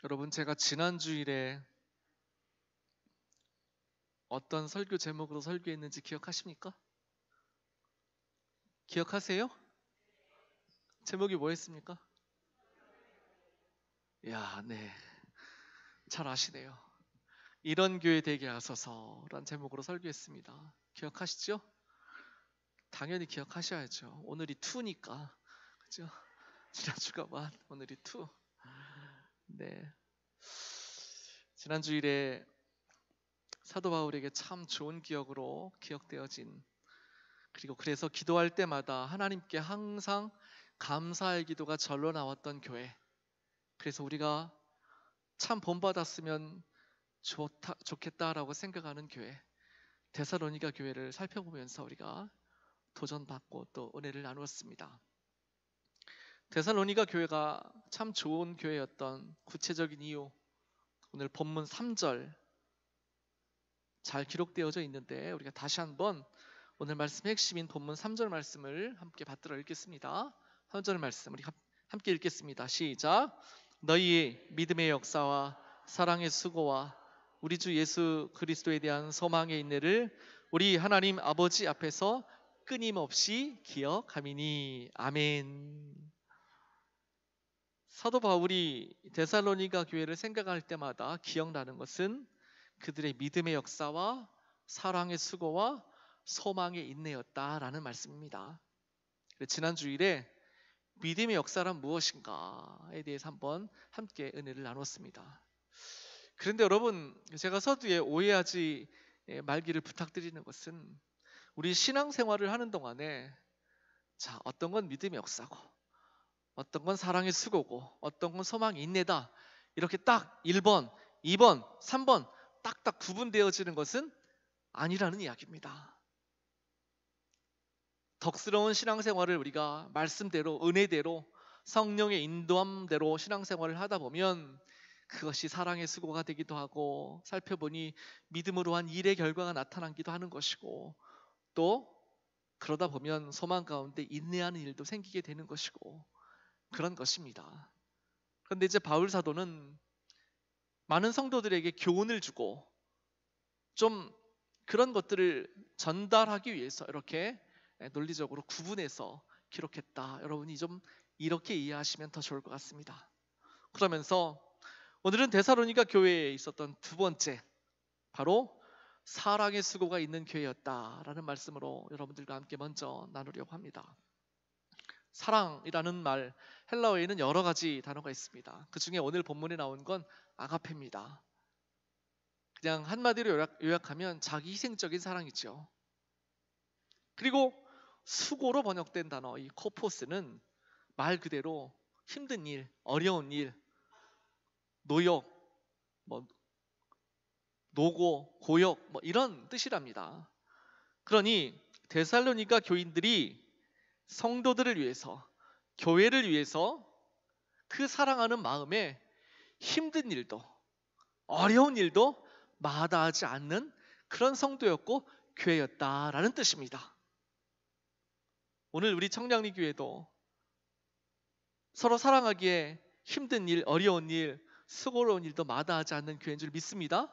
여러분, 제가 지난 주일에 어떤 설교 제목으로 설교했는지 기억하십니까? 기억하세요? 제목이 뭐였습니까? 야, 네, 잘 아시네요. 이런 교회 되게 하소서란 제목으로 설교했습니다. 기억하시죠? 당연히 기억하셔야죠. 오늘이 2니까, 그죠? 지난 주가 1, 오늘이 2. 네, 지난 주일에 사도 바울에게 참 좋은 기억으로 기억되어진, 그리고 그래서 기도할 때마다 하나님께 항상 감사의 기도가 절로 나왔던 교회, 그래서 우리가 참 본받았으면 좋겠다라고 생각하는 교회, 데살로니가 교회를 살펴보면서 우리가 도전받고 또 은혜를 나누었습니다. 데살로니가 교회가 참 좋은 교회였던 구체적인 이유, 오늘 본문 3절 잘 기록되어져 있는데 우리가 다시 한번 오늘 말씀 핵심인 본문 3절 말씀을 함께 받들어 읽겠습니다. 3절 말씀 우리 함께 읽겠습니다. 시작. 너희의 믿음의 역사와 사랑의 수고와 우리 주 예수 그리스도에 대한 소망의 인내를 우리 하나님 아버지 앞에서 끊임없이 기억하미니. 아멘. 사도 바울이 데살로니가 교회를 생각할 때마다 기억나는 것은 그들의 믿음의 역사와 사랑의 수고와 소망의 인내였다라는 말씀입니다. 지난 주일에 믿음의 역사란 무엇인가에 대해서 한번 함께 은혜를 나눴습니다. 그런데 여러분, 제가 서두에 오해하지 말기를 부탁드리는 것은 우리 신앙생활을 하는 동안에 어떤 건 믿음의 역사고 어떤 건 사랑의 수고고 어떤 건 소망의 인내다, 이렇게 딱 1번, 2번, 3번 딱딱 구분되어지는 것은 아니라는 이야기입니다. 덕스러운 신앙생활을 우리가 말씀대로 은혜대로 성령의 인도함대로 신앙생활을 하다 보면 그것이 사랑의 수고가 되기도 하고 살펴보니 믿음으로 한 일의 결과가 나타나기도 하는 것이고, 또 그러다 보면 소망 가운데 인내하는 일도 생기게 되는 것이고 그런 것입니다. 그런데 이제 바울 사도는 많은 성도들에게 교훈을 주고 좀 그런 것들을 전달하기 위해서 이렇게 논리적으로 구분해서 기록했다. 여러분이 좀 이렇게 이해하시면 더 좋을 것 같습니다. 그러면서 오늘은 데살로니가 교회에 있었던 두 번째, 바로 사랑의 수고가 있는 교회였다라는 말씀으로 여러분들과 함께 먼저 나누려고 합니다. 사랑이라는 말, 헬라어에는 여러 가지 단어가 있습니다. 그 중에 오늘 본문에 나온 건 아가페입니다. 그냥 한마디로 요약하면 자기 희생적인 사랑이죠. 그리고 수고로 번역된 단어 이 코포스는 말 그대로 힘든 일, 어려운 일, 노역, 노고, 고역 이런 뜻이랍니다. 그러니 데살로니가 교인들이 성도들을 위해서, 교회를 위해서 그 사랑하는 마음에 힘든 일도 어려운 일도 마다하지 않는 그런 성도였고 교회였다라는 뜻입니다. 오늘 우리 청량리 교회도 서로 사랑하기에 힘든 일, 어려운 일, 수고로운 일도 마다하지 않는 교회인 줄 믿습니다.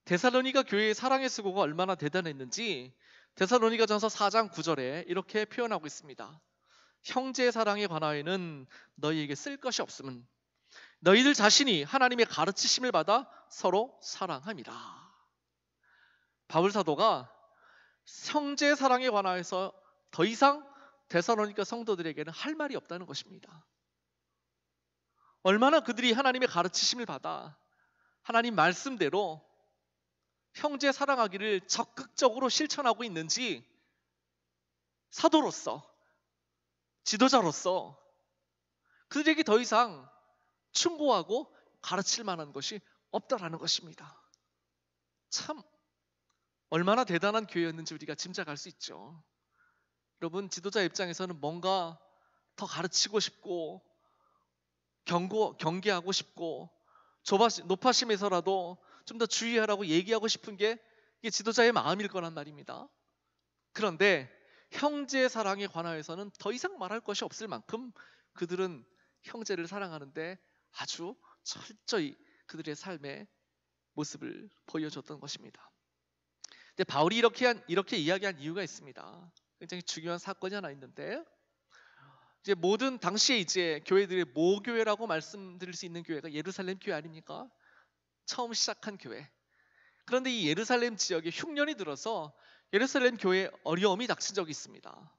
데살로니가 교회의 사랑의 수고가 얼마나 대단했는지 데살로니가전서 4장 9절에 이렇게 표현하고 있습니다. 형제의 사랑에 관하여는 너희에게 쓸 것이 없음은 너희들 자신이 하나님의 가르치심을 받아 서로 사랑함이라. 바울 사도가 형제의 사랑에 관하여서 더 이상 데살로니가 성도들에게는 할 말이 없다는 것입니다. 얼마나 그들이 하나님의 가르치심을 받아 하나님 말씀대로 형제 사랑하기를 적극적으로 실천하고 있는지 사도로서, 지도자로서 그들에게 더 이상 충고하고 가르칠 만한 것이 없다라는 것입니다. 참 얼마나 대단한 교회였는지 우리가 짐작할 수 있죠. 여러분, 지도자 입장에서는 뭔가 더 가르치고 싶고 경계하고 싶고 높아심에서라도 좀 더 주의하라고 얘기하고 싶은 게 이게 지도자의 마음일 거란 말입니다. 그런데 형제의 사랑에 관하여서는 더 이상 말할 것이 없을 만큼 그들은 형제를 사랑하는데 아주 철저히 그들의 삶의 모습을 보여줬던 것입니다. 근데 바울이 이렇게 이야기한 이유가 있습니다. 굉장히 중요한 사건이 하나 있는데, 이제 모든 당시에 이제 교회들의 모교회라고 말씀드릴 수 있는 교회가 예루살렘 교회 아닙니까? 처음 시작한 교회. 그런데 이 예루살렘 지역에 흉년이 들어서 예루살렘 교회에 어려움이 닥친 적이 있습니다.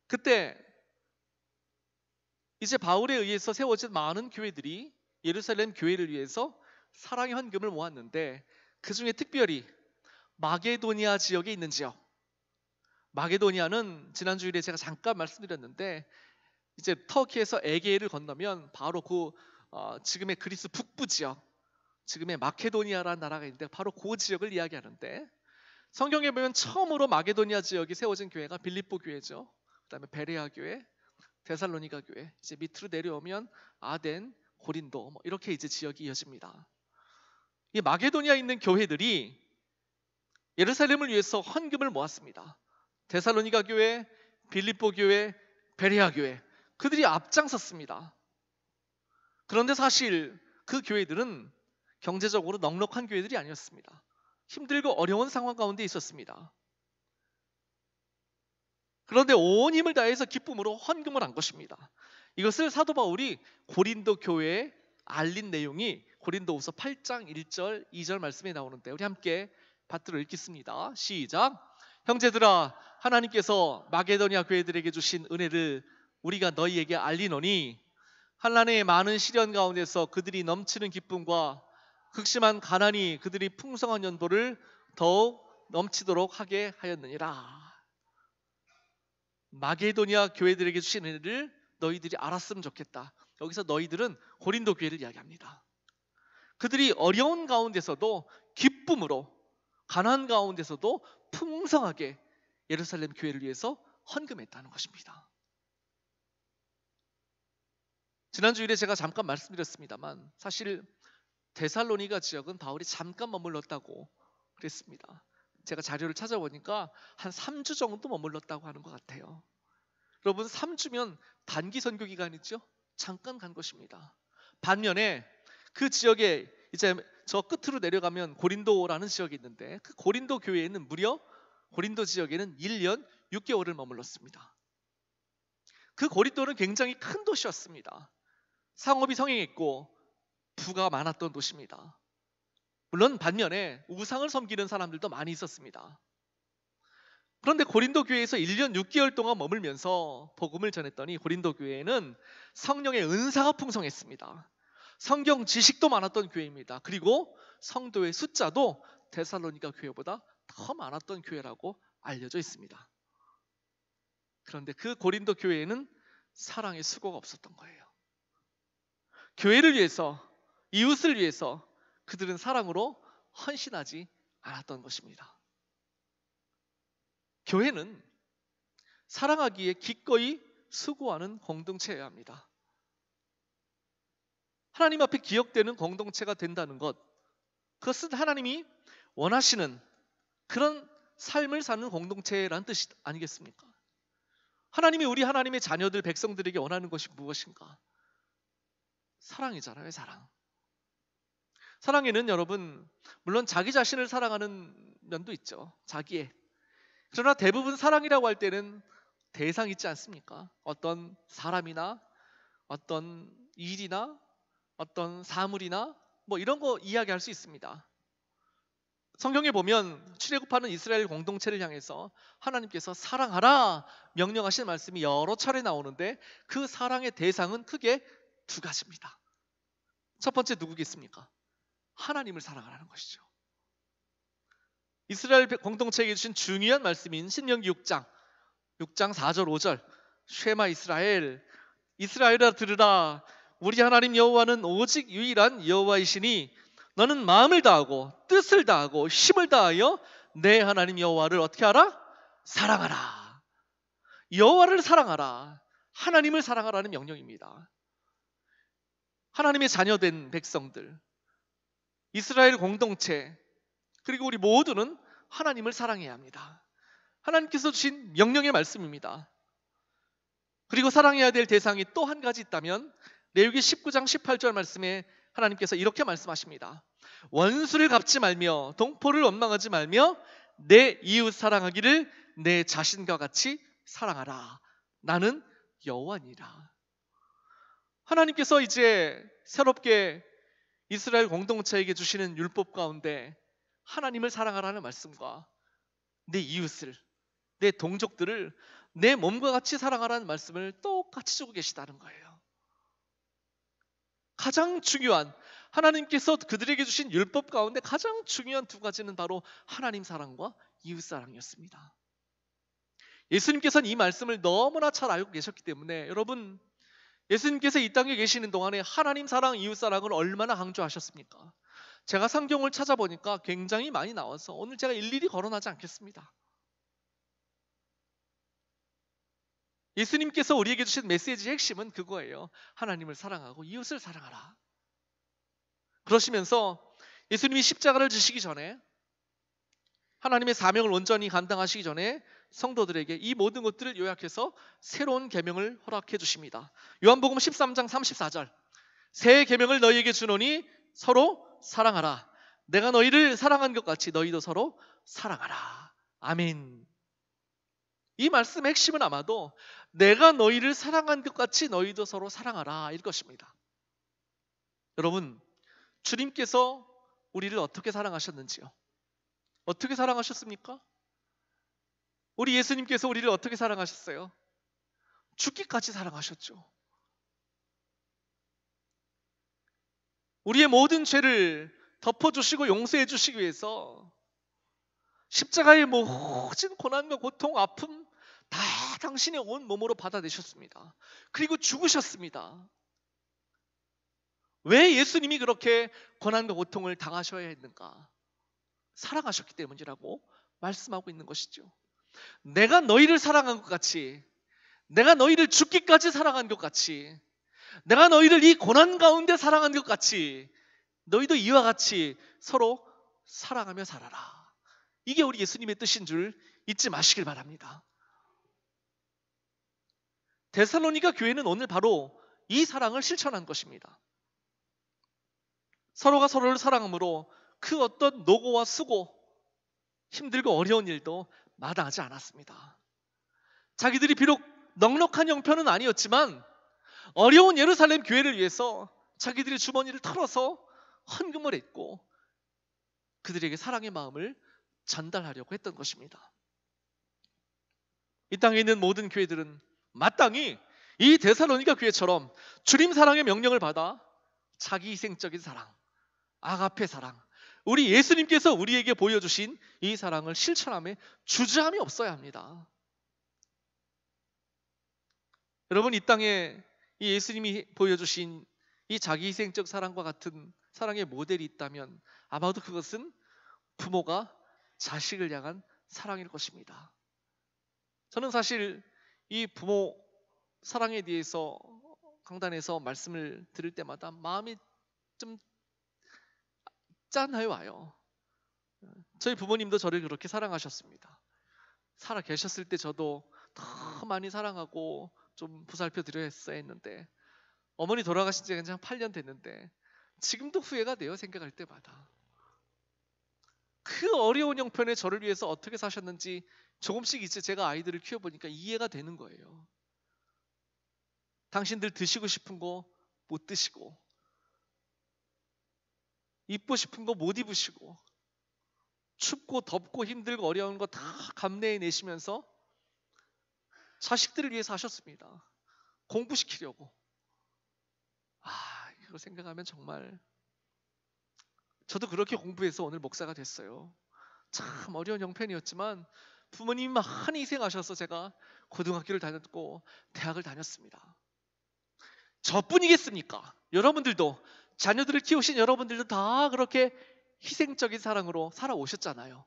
그때 이제 바울에 의해서 세워진 많은 교회들이 예루살렘 교회를 위해서 사랑의 헌금을 모았는데, 그 중에 특별히 마게도니아 지역에 있는 지역, 마게도니아는 지난 주일에 제가 잠깐 말씀드렸는데, 이제 터키에서 에게해를 건너면 바로 지금의 그리스 북부 지역, 지금의 마케도니아라는 나라가 있는데 바로 그 지역을 이야기하는데, 성경에 보면 처음으로 마게도니아 지역이 세워진 교회가 빌립보 교회죠. 그다음에 베레아 교회, 데살로니가 교회, 이제 밑으로 내려오면 아덴, 고린도, 이렇게 이제 지역이 이어집니다. 이 마게도니아에 있는 교회들이 예루살렘을 위해서 헌금을 모았습니다. 데살로니가 교회, 빌립보 교회, 베레아 교회, 그들이 앞장섰습니다. 그런데 사실 그 교회들은 경제적으로 넉넉한 교회들이 아니었습니다. 힘들고 어려운 상황 가운데 있었습니다. 그런데 온 힘을 다해서 기쁨으로 헌금을 한 것입니다. 이것을 사도 바울이 고린도 교회에 알린 내용이 고린도후서 8장 1절 2절 말씀에 나오는데, 우리 함께 받들어 읽겠습니다. 시작. 형제들아, 하나님께서 마게도니아 교회들에게 주신 은혜를 우리가 너희에게 알리노니, 한란의 많은 시련 가운데서 그들이 넘치는 기쁨과 극심한 가난이 그들이 풍성한 연보를 더욱 넘치도록 하게 하였느니라. 마게도니아 교회들에게 주신 은혜를 너희들이 알았으면 좋겠다. 여기서 너희들은 고린도 교회를 이야기합니다. 그들이 어려운 가운데서도 기쁨으로, 가난 가운데서도 풍성하게 예루살렘 교회를 위해서 헌금했다는 것입니다. 지난 주일에 제가 잠깐 말씀드렸습니다만, 사실 데살로니가 지역은 바울이 잠깐 머물렀다고 그랬습니다. 제가 자료를 찾아보니까 한 3주 정도 머물렀다고 하는 것 같아요. 여러분, 3주면 단기 선교 기간이죠. 잠깐 간 것입니다. 반면에 그 지역에 이제 저 끝으로 내려가면 고린도라는 지역이 있는데, 그 고린도 교회에는 무려 고린도 지역에는 1년 6개월을 머물렀습니다. 그 고린도는 굉장히 큰 도시였습니다. 상업이 성행했고 부가 많았던 도시입니다. 물론 반면에 우상을 섬기는 사람들도 많이 있었습니다. 그런데 고린도 교회에서 1년 6개월 동안 머물면서 복음을 전했더니, 고린도 교회에는 성령의 은사가 풍성했습니다. 성경 지식도 많았던 교회입니다. 그리고 성도의 숫자도 데살로니가 교회보다 더 많았던 교회라고 알려져 있습니다. 그런데 그 고린도 교회에는 사랑의 수고가 없었던 거예요. 교회를 위해서, 이웃을 위해서 그들은 사랑으로 헌신하지 않았던 것입니다. 교회는 사랑하기에 기꺼이 수고하는 공동체여야 합니다. 하나님 앞에 기억되는 공동체가 된다는 것, 그것은 하나님이 원하시는 그런 삶을 사는 공동체라는 뜻이 아니겠습니까? 하나님이 우리 하나님의 자녀들, 백성들에게 원하는 것이 무엇인가? 사랑이잖아요, 사랑. 사랑에는 여러분, 물론 자기 자신을 사랑하는 면도 있죠. 자기애. 그러나 대부분 사랑이라고 할 때는 대상이 있지 않습니까? 어떤 사람이나 어떤 일이나 어떤 사물이나 이런 거 이야기할 수 있습니다. 성경에 보면 출애굽하는 이스라엘 공동체를 향해서 하나님께서 사랑하라 명령하신 말씀이 여러 차례 나오는데, 그 사랑의 대상은 크게 두 가지입니다. 첫 번째 누구겠습니까? 하나님을 사랑하라는 것이죠. 이스라엘 공동체에게 주신 중요한 말씀인 신명기 6장 4절 5절, 쉐마 이스라엘, 이스라엘아 들으라, 우리 하나님 여호와는 오직 유일한 여호와이시니 너는 마음을 다하고 뜻을 다하고 힘을 다하여 내 하나님 여호와를 어떻게 하라? 사랑하라. 여호와를 사랑하라, 하나님을 사랑하라는 명령입니다. 하나님의 자녀된 백성들, 이스라엘 공동체, 그리고 우리 모두는 하나님을 사랑해야 합니다. 하나님께서 주신 명령의 말씀입니다. 그리고 사랑해야 될 대상이 또 한 가지 있다면 레위기 19장 18절 말씀에 하나님께서 이렇게 말씀하십니다. 원수를 갚지 말며 동포를 원망하지 말며 내 이웃 사랑하기를 내 자신과 같이 사랑하라. 나는 여호와니라. 하나님께서 이제 새롭게 이스라엘 공동체에게 주시는 율법 가운데 하나님을 사랑하라는 말씀과 내 이웃을, 내 동족들을 내 몸과 같이 사랑하라는 말씀을 똑같이 주고 계시다는 거예요. 가장 중요한, 하나님께서 그들에게 주신 율법 가운데 가장 중요한 두 가지는 바로 하나님 사랑과 이웃 사랑이었습니다. 예수님께서는 이 말씀을 너무나 잘 알고 계셨기 때문에 여러분, 예수님께서 이 땅에 계시는 동안에 하나님 사랑, 이웃 사랑을 얼마나 강조하셨습니까? 제가 성경을 찾아보니까 굉장히 많이 나와서 오늘 제가 일일이 거론하지 않겠습니다. 예수님께서 우리에게 주신 메시지의 핵심은 그거예요. 하나님을 사랑하고 이웃을 사랑하라. 그러시면서 예수님이 십자가를 지시기 전에, 하나님의 사명을 온전히 감당하시기 전에 성도들에게 이 모든 것들을 요약해서 새로운 계명을 허락해 주십니다. 요한복음 13장 34절, 새 계명을 너희에게 주노니 서로 사랑하라. 내가 너희를 사랑한 것 같이 너희도 서로 사랑하라. 아멘. 이 말씀의 핵심은 아마도 내가 너희를 사랑한 것 같이 너희도 서로 사랑하라 일 것입니다. 여러분, 주님께서 우리를 어떻게 사랑하셨는지요? 어떻게 사랑하셨습니까? 우리 예수님께서 우리를 어떻게 사랑하셨어요? 죽기까지 사랑하셨죠. 우리의 모든 죄를 덮어주시고 용서해 주시기 위해서 십자가의 모든 고난과 고통, 아픔 다 당신의 온 몸으로 받아내셨습니다. 그리고 죽으셨습니다. 왜 예수님이 그렇게 고난과 고통을 당하셔야 했는가? 사랑하셨기 때문이라고 말씀하고 있는 것이죠. 내가 너희를 사랑한 것 같이, 내가 너희를 죽기까지 사랑한 것 같이, 내가 너희를 이 고난 가운데 사랑한 것 같이 너희도 이와 같이 서로 사랑하며 살아라. 이게 우리 예수님의 뜻인 줄 잊지 마시길 바랍니다. 데살로니가 교회는 오늘 바로 이 사랑을 실천한 것입니다. 서로가 서로를 사랑함으로 그 어떤 노고와 수고, 힘들고 어려운 일도 마다하지 않았습니다. 자기들이 비록 넉넉한 형편은 아니었지만 어려운 예루살렘 교회를 위해서 자기들의 주머니를 털어서 헌금을 했고 그들에게 사랑의 마음을 전달하려고 했던 것입니다. 이 땅에 있는 모든 교회들은 마땅히 이 데살로니가 교회처럼 주님 사랑의 명령을 받아 자기 희생적인 사랑, 아가페 사랑, 우리 예수님께서 우리에게 보여주신 이 사랑을 실천함에 주저함이 없어야 합니다. 여러분, 이 땅에 이 예수님이 보여주신 이 자기 희생적 사랑과 같은 사랑의 모델이 있다면 아마도 그것은 부모가 자식을 향한 사랑일 것입니다. 저는 사실 이 부모 사랑에 대해서 강단에서 말씀을 들을 때마다 마음이 좀 짠하여 와요. 저희 부모님도 저를 그렇게 사랑하셨습니다. 살아 계셨을 때 저도 더 많이 사랑하고 좀 보살펴 드렸어야 했는데 어머니 돌아가신 지가 한 8년 됐는데 지금도 후회가 돼요. 생각할 때마다. 그 어려운 형편에 저를 위해서 어떻게 사셨는지 조금씩 이제 제가 아이들을 키워보니까 이해가 되는 거예요. 당신들 드시고 싶은 거 못 드시고, 입고 싶은 거 못 입으시고, 춥고 덥고 힘들고 어려운 거 다 감내해 내시면서 자식들을 위해서 하셨습니다. 공부시키려고. 이거 생각하면 정말 저도 그렇게 공부해서 오늘 목사가 됐어요. 참 어려운 형편이었지만 부모님이 많이 희생하셔서 제가 고등학교를 다녔고 대학을 다녔습니다. 저뿐이겠습니까? 여러분들도, 자녀들을 키우신 여러분들도 다 그렇게 희생적인 사랑으로 살아오셨잖아요.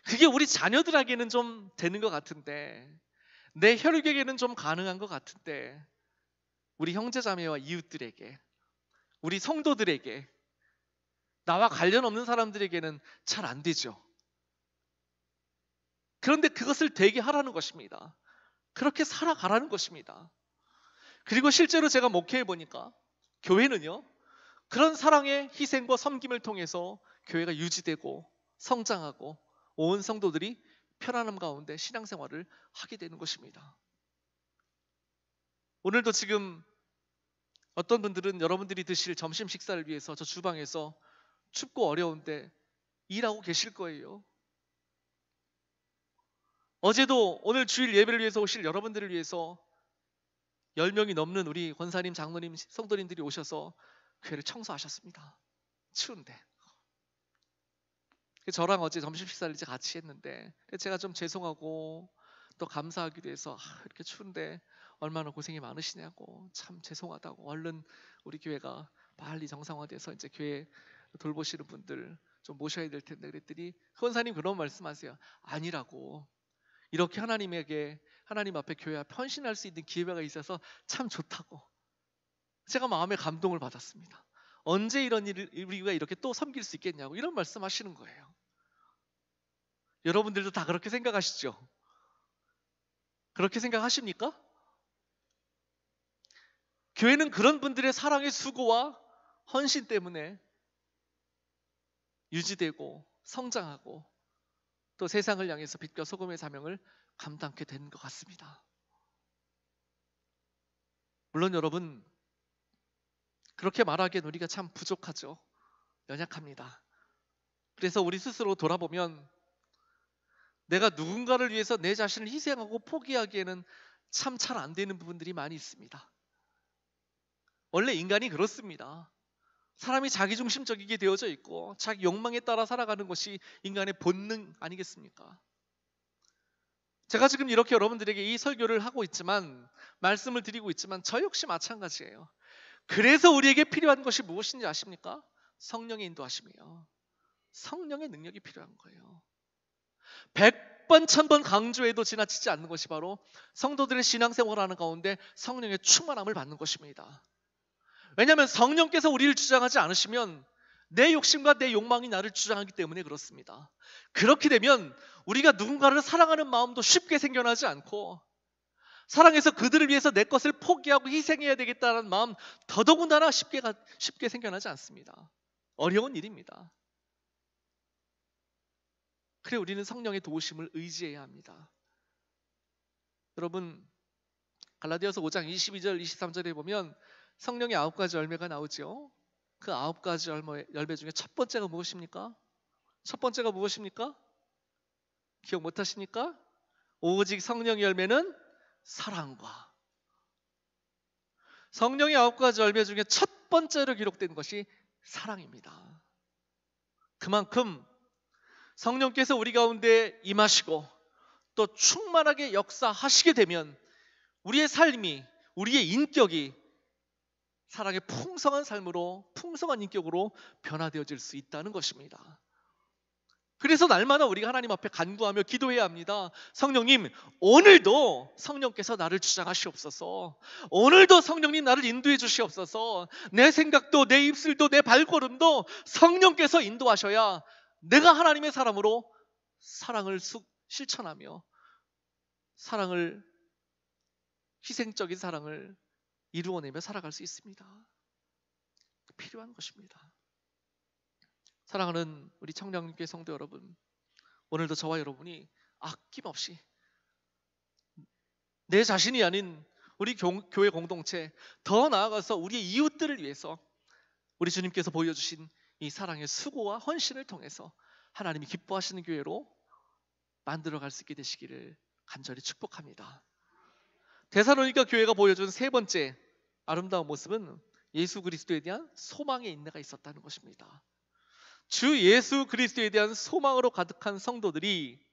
그게 우리 자녀들에게는 좀 되는 것 같은데, 내 혈육에게는 좀 가능한 것 같은데, 우리 형제자매와 이웃들에게, 우리 성도들에게, 나와 관련 없는 사람들에게는 잘 안 되죠. 그런데 그것을 되게 하라는 것입니다. 그렇게 살아가라는 것입니다. 그리고 실제로 제가 목회해 보니까 교회는요, 그런 사랑의 희생과 섬김을 통해서 교회가 유지되고 성장하고 온 성도들이 편안함 가운데 신앙생활을 하게 되는 것입니다. 오늘도 지금 어떤 분들은 여러분들이 드실 점심 식사를 위해서 저 주방에서 춥고 어려운데 일하고 계실 거예요. 어제도 오늘 주일 예배를 위해서 오실 여러분들을 위해서 10명이 넘는 우리 권사님, 장로님, 성도님들이 오셔서 교회를 청소하셨습니다. 추운데. 저랑 어제 점심 식사를 이제 같이 했는데 제가 좀 죄송하고 또 감사하기도 해서 이렇게 추운데 얼마나 고생이 많으시냐고, 참 죄송하다고, 얼른 우리 교회가 빨리 정상화돼서 이제 교회 돌보시는 분들 좀 모셔야 될 텐데 그랬더니 권사님 그런 말씀하세요. 아니라고, 이렇게 하나님 앞에 교회 앞에 헌신할 수 있는 기회가 있어서 참 좋다고. 제가 마음에 감동을 받았습니다. 언제 이런 일을 우리가 이렇게 또 섬길 수 있겠냐고 이런 말씀하시는 거예요. 여러분들도 다 그렇게 생각하시죠? 그렇게 생각하십니까? 교회는 그런 분들의 사랑의 수고와 헌신 때문에 유지되고 성장하고 또 세상을 향해서 빛과 소금의 사명을 감당하게 된 것 같습니다. 물론 여러분, 그렇게 말하기엔 우리가 참 부족하죠. 연약합니다. 그래서 우리 스스로 돌아보면 내가 누군가를 위해서 내 자신을 희생하고 포기하기에는 참 잘 안 되는 부분들이 많이 있습니다. 원래 인간이 그렇습니다. 사람이 자기중심적이게 되어져 있고 자기 욕망에 따라 살아가는 것이 인간의 본능 아니겠습니까? 제가 지금 이렇게 여러분들에게 이 설교를 하고 있지만, 말씀을 드리고 있지만 저 역시 마찬가지예요. 그래서 우리에게 필요한 것이 무엇인지 아십니까? 성령의 인도하심이에요. 성령의 능력이 필요한 거예요. 100번 1000번 강조해도 지나치지 않는 것이 바로 성도들의 신앙생활하는 가운데 성령의 충만함을 받는 것입니다. 왜냐하면 성령께서 우리를 주장하지 않으시면 내 욕심과 내 욕망이 나를 주장하기 때문에 그렇습니다. 그렇게 되면 우리가 누군가를 사랑하는 마음도 쉽게 생겨나지 않고, 사랑해서 그들을 위해서 내 것을 포기하고 희생해야 되겠다는 마음 더더군다나 쉽게 생겨나지 않습니다. 어려운 일입니다. 그래 우리는 성령의 도우심을 의지해야 합니다. 여러분, 갈라디아서 5장 22절 23절에 보면 성령의 9가지 열매가 나오죠. 그 9가지 열매 중에 첫 번째가 무엇입니까? 첫 번째가 무엇입니까? 기억 못 하십니까? 오직 성령의 열매는 사랑과. 성령의 9가지 열매 중에 첫 번째로 기록된 것이 사랑입니다. 그만큼 성령께서 우리 가운데 임하시고 또 충만하게 역사하시게 되면 우리의 삶이, 우리의 인격이 사랑의 풍성한 삶으로, 풍성한 인격으로 변화되어질 수 있다는 것입니다. 그래서 날마다 우리가 하나님 앞에 간구하며 기도해야 합니다. 성령님, 오늘도 성령께서 나를 주장하시옵소서. 오늘도 성령님 나를 인도해 주시옵소서. 내 생각도 내 입술도 내 발걸음도 성령께서 인도하셔야 내가 하나님의 사람으로 사랑을 실천하며 사랑을, 희생적인 사랑을 이루어내며 살아갈 수 있습니다. 필요한 것입니다. 사랑하는 우리 청량교회 성도 여러분, 오늘도 저와 여러분이 아낌없이 내 자신이 아닌 우리 교회 공동체, 더 나아가서 우리의 이웃들을 위해서 우리 주님께서 보여주신 이 사랑의 수고와 헌신을 통해서 하나님이 기뻐하시는 교회로 만들어갈 수 있게 되시기를 간절히 축복합니다. 데살로니가 교회가 보여준 세 번째 아름다운 모습은 예수 그리스도에 대한 소망의 인내가 있었다는 것입니다. 주 예수 그리스도에 대한 소망으로 가득한 성도들이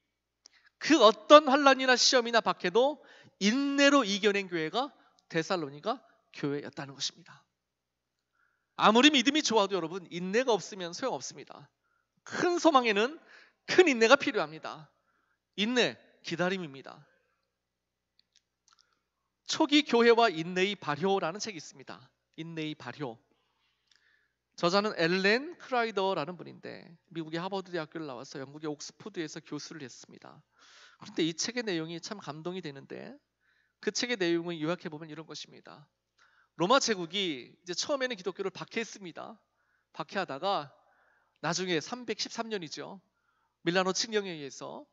그 어떤 환난이나 시험이나 박해도 인내로 이겨낸 교회가 데살로니가 교회였다는 것입니다. 아무리 믿음이 좋아도 여러분, 인내가 없으면 소용없습니다. 큰 소망에는 큰 인내가 필요합니다. 인내, 기다림입니다. 초기 교회와 인내의 발효라는 책이 있습니다. 인내의 발효. 저자는 엘렌 크라이더라는 분인데 미국의 하버드 대학교를 나와서 영국의 옥스포드에서 교수를 했습니다. 그런데 이 책의 내용이 참 감동이 되는데, 그 책의 내용을 요약해 보면 이런 것입니다. 로마 제국이 이제 처음에는 기독교를 박해했습니다. 박해하다가 나중에 313년이죠. 밀라노 칙령에 의해서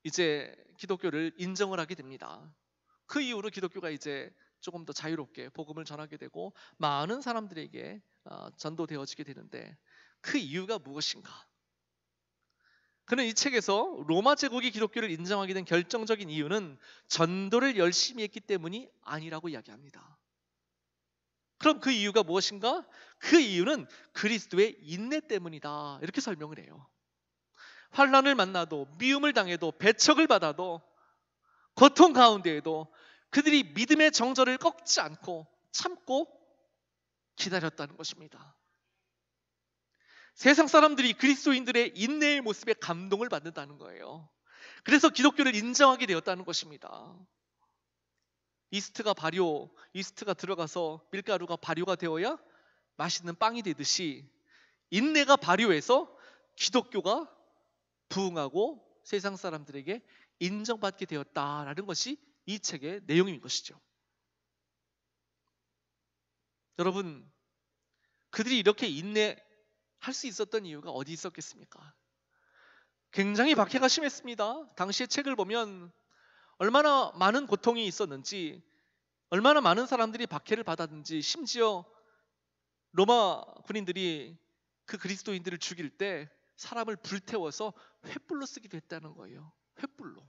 이제 기독교를 인정을 하게 됩니다. 그 이후로 기독교가 이제 조금 더 자유롭게 복음을 전하게 되고 많은 사람들에게 전도되어지게 되는데, 그 이유가 무엇인가? 그는 이 책에서 로마 제국이 기독교를 인정하게 된 결정적인 이유는 전도를 열심히 했기 때문이 아니라고 이야기합니다. 그럼 그 이유가 무엇인가? 그 이유는 그리스도의 인내 때문이다, 이렇게 설명을 해요. 환난을 만나도, 미움을 당해도, 배척을 받아도, 고통 가운데에도 그들이 믿음의 정절을 꺾지 않고 참고 기다렸다는 것입니다. 세상 사람들이 그리스도인들의 인내의 모습에 감동을 받는다는 거예요. 그래서 기독교를 인정하게 되었다는 것입니다. 이스트가 들어가서 밀가루가 발효가 되어야 맛있는 빵이 되듯이, 인내가 발효해서 기독교가 부흥하고 세상 사람들에게 인정받게 되었다라는 것이 이 책의 내용인 것이죠. 여러분, 그들이 이렇게 인내할 수 있었던 이유가 어디 있었겠습니까? 굉장히 박해가 심했습니다. 당시의 책을 보면 얼마나 많은 고통이 있었는지, 얼마나 많은 사람들이 박해를 받았는지, 심지어 로마 군인들이 그 그리스도인들을 죽일 때 사람을 불태워서 횃불로 쓰기도 했다는 거예요. 횃불로.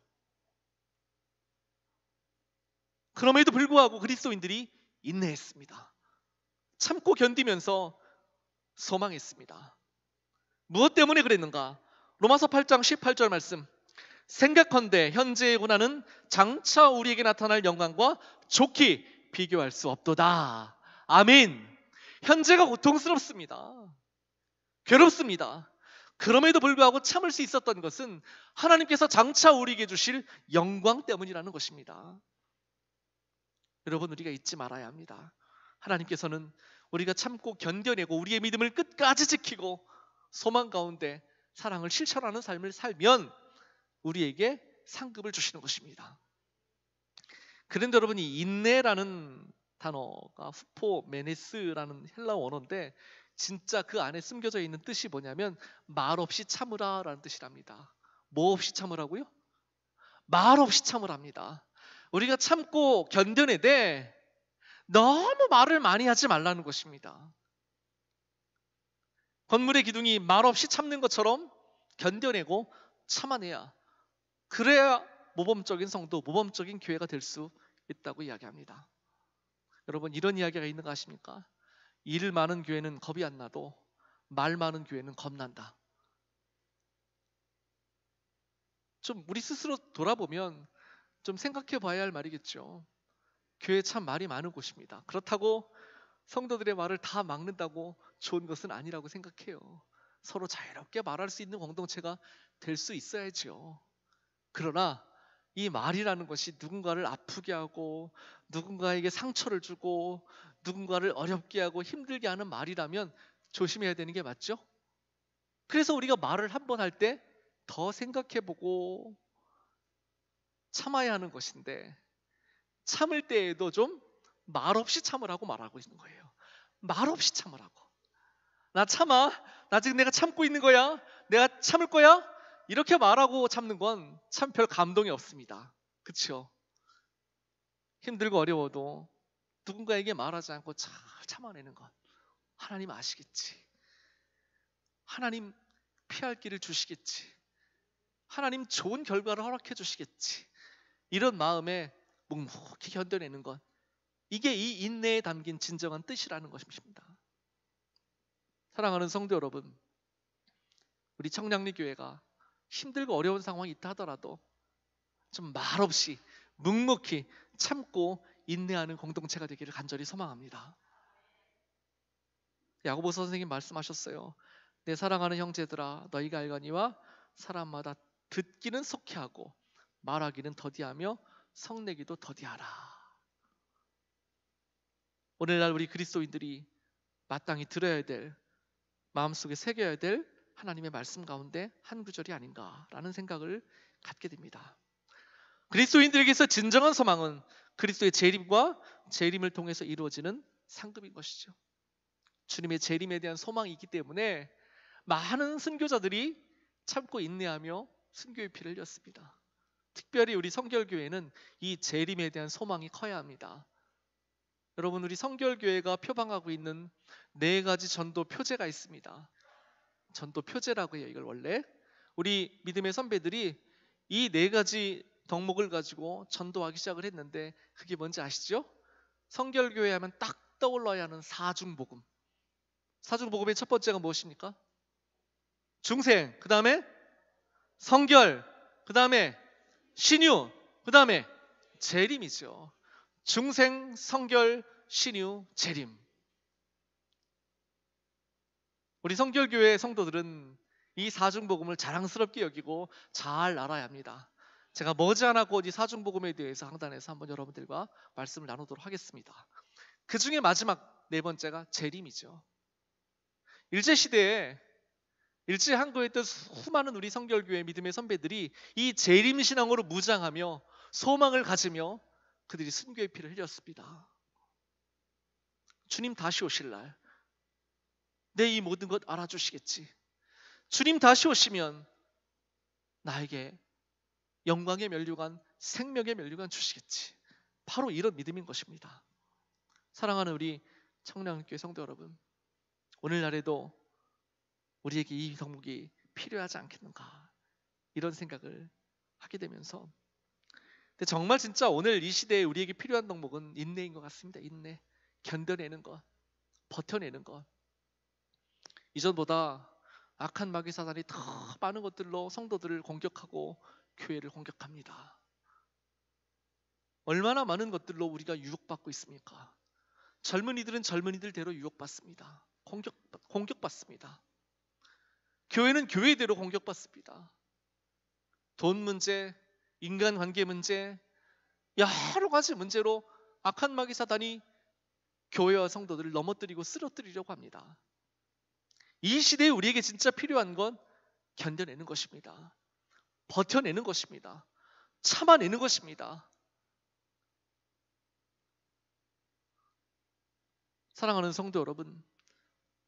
그럼에도 불구하고 그리스도인들이 인내했습니다. 참고 견디면서 소망했습니다. 무엇 때문에 그랬는가? 로마서 8장 18절 말씀. 생각컨대 현재의 고난은 장차 우리에게 나타날 영광과 좋게 비교할 수 없도다. 아멘. 현재가 고통스럽습니다. 괴롭습니다. 그럼에도 불구하고 참을 수 있었던 것은 하나님께서 장차 우리에게 주실 영광 때문이라는 것입니다. 여러분, 우리가 잊지 말아야 합니다. 하나님께서는 우리가 참고 견뎌내고 우리의 믿음을 끝까지 지키고 소망 가운데 사랑을 실천하는 삶을 살면 우리에게 상급을 주시는 것입니다. 그런데 여러분, 이 인내라는 단어가 후포메네스라는 헬라어 원어인데 진짜 그 안에 숨겨져 있는 뜻이 뭐냐면 말없이 참으라 라는 뜻이랍니다. 뭐 없이 참으라고요? 말없이 참으랍니다. 우리가 참고 견뎌내되 너무 말을 많이 하지 말라는 것입니다. 건물의 기둥이 말없이 참는 것처럼 견뎌내고 참아내야, 그래야 모범적인 성도, 모범적인 교회가 될 수 있다고 이야기합니다. 여러분, 이런 이야기가 있는 거 아십니까? 일 많은 교회는 겁이 안 나도 말 많은 교회는 겁난다. 좀 우리 스스로 돌아보면 좀 생각해 봐야 할 말이겠죠. 교회 참 말이 많은 곳입니다. 그렇다고 성도들의 말을 다 막는다고 좋은 것은 아니라고 생각해요. 서로 자유롭게 말할 수 있는 공동체가 될 수 있어야죠. 그러나 이 말이라는 것이 누군가를 아프게 하고 누군가에게 상처를 주고 누군가를 어렵게 하고 힘들게 하는 말이라면 조심해야 되는 게 맞죠? 그래서 우리가 말을 한 번 할 때 더 생각해보고 참아야 하는 것인데, 참을 때에도 좀 말없이 참으라고 말하고 있는 거예요. 말없이 참으라고. 나 참아. 나 지금 내가 참고 있는 거야. 내가 참을 거야. 이렇게 말하고 참는 건 참 별 감동이 없습니다. 그렇죠? 힘들고 어려워도 누군가에게 말하지 않고 잘 참아내는 것, 하나님 아시겠지. 하나님 피할 길을 주시겠지. 하나님 좋은 결과를 허락해 주시겠지. 이런 마음에 묵묵히 견뎌내는 것, 이게 이 인내에 담긴 진정한 뜻이라는 것입니다. 사랑하는 성도 여러분, 우리 청량리 교회가 힘들고 어려운 상황이 있다 하더라도 좀 말없이 묵묵히 참고 인내하는 공동체가 되기를 간절히 소망합니다. 야고보서 선생님 말씀하셨어요. 내 사랑하는 형제들아, 너희가 알거니와 사람마다 듣기는 속히하고 말하기는 더디하며 성내기도 더디하라. 오늘날 우리 그리스도인들이 마땅히 들어야 될, 마음속에 새겨야 될 하나님의 말씀 가운데 한 구절이 아닌가라는 생각을 갖게 됩니다. 그리스도인들에게서 진정한 소망은 그리스도의 재림과 재림을 통해서 이루어지는 상급인 것이죠. 주님의 재림에 대한 소망이 있기 때문에 많은 순교자들이 참고 인내하며 순교의 피를 흘렸습니다. 특별히 우리 성결교회는 이 재림에 대한 소망이 커야 합니다. 여러분, 우리 성결교회가 표방하고 있는 4가지 전도 표제가 있습니다. 전도 표제라고 해요. 이걸 원래 우리 믿음의 선배들이 이 4가지 덕목을 가지고 전도하기 시작을 했는데, 그게 뭔지 아시죠? 성결교회 하면 딱 떠올라야 하는 사중복음. 사중복음의 첫 번째가 무엇입니까? 중생, 그 다음에 성결, 그 다음에 신유, 그 다음에 재림이죠. 중생, 성결, 신유, 재림. 우리 성결교회 성도들은 이 사중복음을 자랑스럽게 여기고 잘 알아야 합니다. 제가 머지않아 곧 이 사중복음에 대해서 항단에서 한번 여러분들과 말씀을 나누도록 하겠습니다. 그 중에 마지막 4번째가 재림이죠. 일제시대에 일제 항구에 있던 수많은 우리 성결교회 믿음의 선배들이 이 재림 신앙으로 무장하며 소망을 가지며 그들이 순교의 피를 흘렸습니다. 주님 다시 오실 날 내 이 모든 것 알아주시겠지. 주님 다시 오시면 나에게 영광의 면류관, 생명의 면류관 주시겠지. 바로 이런 믿음인 것입니다. 사랑하는 우리 청량교회 성도 여러분, 오늘날에도 우리에게 이 덕목이 필요하지 않겠는가, 이런 생각을 하게 되면서, 근데 정말 진짜 오늘 이 시대에 우리에게 필요한 덕목은 인내인 것 같습니다. 인내, 견뎌내는 것, 버텨내는 것. 이전보다 악한 마귀 사단이 더 많은 것들로 성도들을 공격하고 교회를 공격합니다. 얼마나 많은 것들로 우리가 유혹받고 있습니까? 젊은이들은 젊은이들대로 유혹받습니다. 공격받습니다. 교회는 교회대로 공격받습니다. 돈 문제, 인간관계 문제, 여러 가지 문제로 악한 마귀 사단이 교회와 성도들을 넘어뜨리고 쓰러뜨리려고 합니다. 이 시대에 우리에게 진짜 필요한 건 견뎌내는 것입니다. 버텨내는 것입니다. 참아내는 것입니다. 사랑하는 성도 여러분,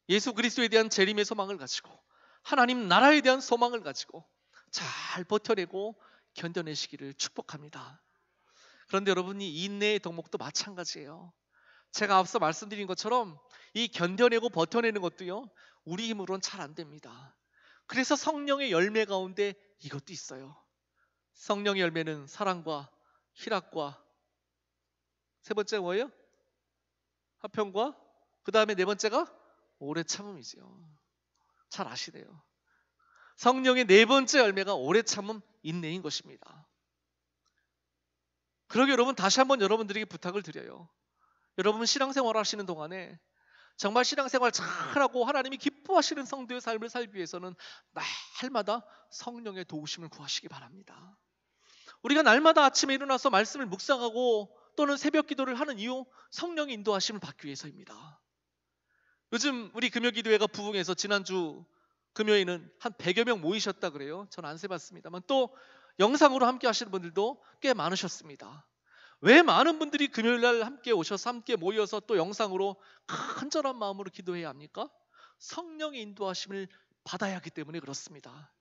예수 그리스도에 대한 재림의 소망을 가지고, 하나님 나라에 대한 소망을 가지고 잘 버텨내고 견뎌내시기를 축복합니다. 그런데 여러분이 인내의 덕목도 마찬가지예요. 제가 앞서 말씀드린 것처럼 이 견뎌내고 버텨내는 것도요, 우리 힘으로는 잘 안 됩니다. 그래서 성령의 열매 가운데 이것도 있어요. 성령의 열매는 사랑과 희락과, 3번째가 뭐예요? 화평과, 그 다음에 4번째가 오래 참음이죠. 잘 아시네요. 성령의 4번째 열매가 오래 참음, 인내인 것입니다. 그러게 여러분, 다시 한번 여러분들에게 부탁을 드려요. 여러분 신앙생활 하시는 동안에 정말 신앙생활 잘하고 하나님이 기뻐하시는 성도의 삶을 살기 위해서는 날마다 성령의 도우심을 구하시기 바랍니다. 우리가 날마다 아침에 일어나서 말씀을 묵상하고 또는 새벽 기도를 하는 이유, 성령의 인도하심을 받기 위해서입니다. 요즘 우리 금요기도회가 부흥해서 지난주 금요일은 한 100여 명 모이셨다 그래요. 저는 안 세봤습니다만 또 영상으로 함께 하시는 분들도 꽤 많으셨습니다. 왜 많은 분들이 금요일날 함께 오셔서 함께 모여서 또 영상으로 간절한 마음으로 기도해야 합니까? 성령의 인도하심을 받아야 하기 때문에 그렇습니다.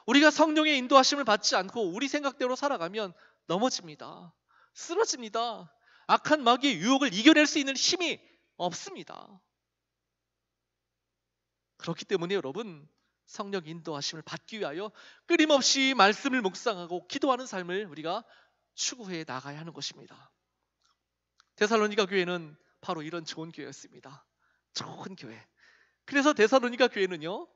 우리가 성령의 인도하심을 받지 않고 우리 생각대로 살아가면 넘어집니다. 쓰러집니다. 악한 마귀의 유혹을 이겨낼 수 있는 힘이 없습니다. 그렇기 때문에 여러분, 성령 인도하심을 받기 위하여 끊임없이 말씀을 묵상하고 기도하는 삶을 우리가 추구해 나가야 하는 것입니다. 데살로니가 교회는 바로 이런 좋은 교회였습니다. 좋은 교회. 그래서 데살로니가 교회는요,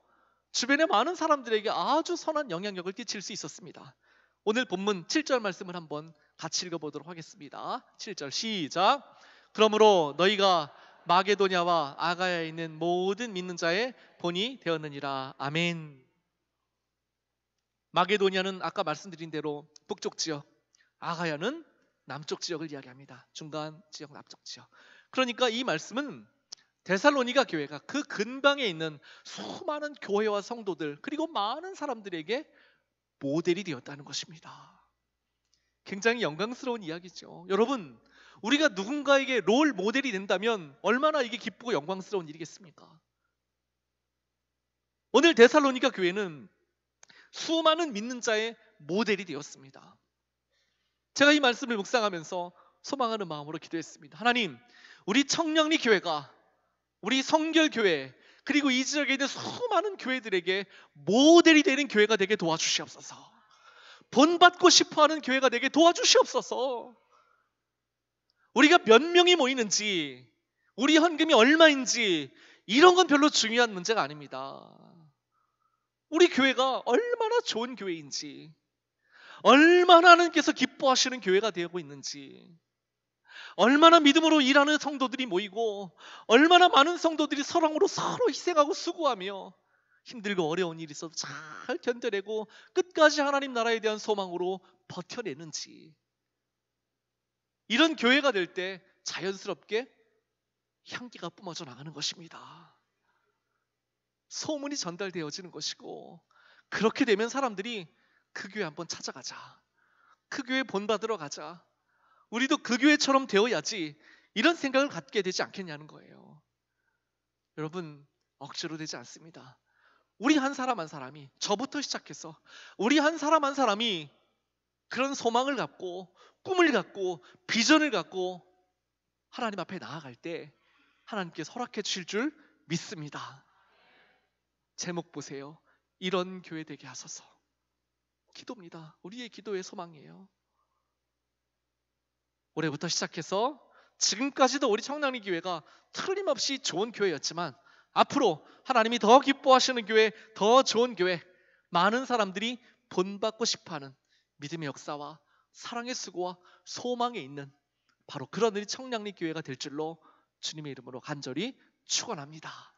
주변의 많은 사람들에게 아주 선한 영향력을 끼칠 수 있었습니다. 오늘 본문 7절 말씀을 한번 같이 읽어보도록 하겠습니다. 7절 시작. 그러므로 너희가 마게도냐와 아가야에 있는 모든 믿는 자의 본이 되었느니라. 아멘. 마게도냐는 아까 말씀드린 대로 북쪽 지역, 아가야는 남쪽 지역을 이야기합니다. 중간 지역, 남쪽 지역. 그러니까 이 말씀은 데살로니가 교회가 그 근방에 있는 수많은 교회와 성도들, 그리고 많은 사람들에게 모델이 되었다는 것입니다. 굉장히 영광스러운 이야기죠. 여러분, 우리가 누군가에게 롤 모델이 된다면 얼마나 이게 기쁘고 영광스러운 일이겠습니까? 오늘 데살로니가 교회는 수많은 믿는 자의 모델이 되었습니다. 제가 이 말씀을 묵상하면서 소망하는 마음으로 기도했습니다. 하나님, 우리 청량리 교회가, 우리 성결교회, 그리고 이 지역에 있는 수많은 교회들에게 모델이 되는 교회가 되게 도와주시옵소서. 본받고 싶어하는 교회가 되게 도와주시옵소서. 우리가 몇 명이 모이는지, 우리 헌금이 얼마인지 이런 건 별로 중요한 문제가 아닙니다. 우리 교회가 얼마나 좋은 교회인지, 얼마나 하나님께서 기뻐하시는 교회가 되고 있는지, 얼마나 믿음으로 일하는 성도들이 모이고 얼마나 많은 성도들이 사랑으로 서로 희생하고 수고하며 힘들고 어려운 일이 있어도 잘 견뎌내고 끝까지 하나님 나라에 대한 소망으로 버텨내는지, 이런 교회가 될 때 자연스럽게 향기가 뿜어져 나가는 것입니다. 소문이 전달되어지는 것이고, 그렇게 되면 사람들이 그 교회 한번 찾아가자, 그 교회 본받으러 가자, 우리도 그 교회처럼 되어야지, 이런 생각을 갖게 되지 않겠냐는 거예요. 여러분, 억지로 되지 않습니다. 우리 한 사람 한 사람이, 저부터 시작해서 우리 한 사람 한 사람이 그런 소망을 갖고 꿈을 갖고 비전을 갖고 하나님 앞에 나아갈 때 하나님께서 허락해 주실 줄 믿습니다. 제목 보세요. 이런 교회 되게 하소서. 기도입니다. 우리의 기도의 소망이에요. 올해부터 시작해서 지금까지도 우리 청량리 교회가 틀림없이 좋은 교회였지만, 앞으로 하나님이 더 기뻐하시는 교회, 더 좋은 교회, 많은 사람들이 본받고 싶어하는 믿음의 역사와 사랑의 수고와 소망에 있는 바로 그런 우리 청량리 교회가 될 줄로 주님의 이름으로 간절히 축원합니다.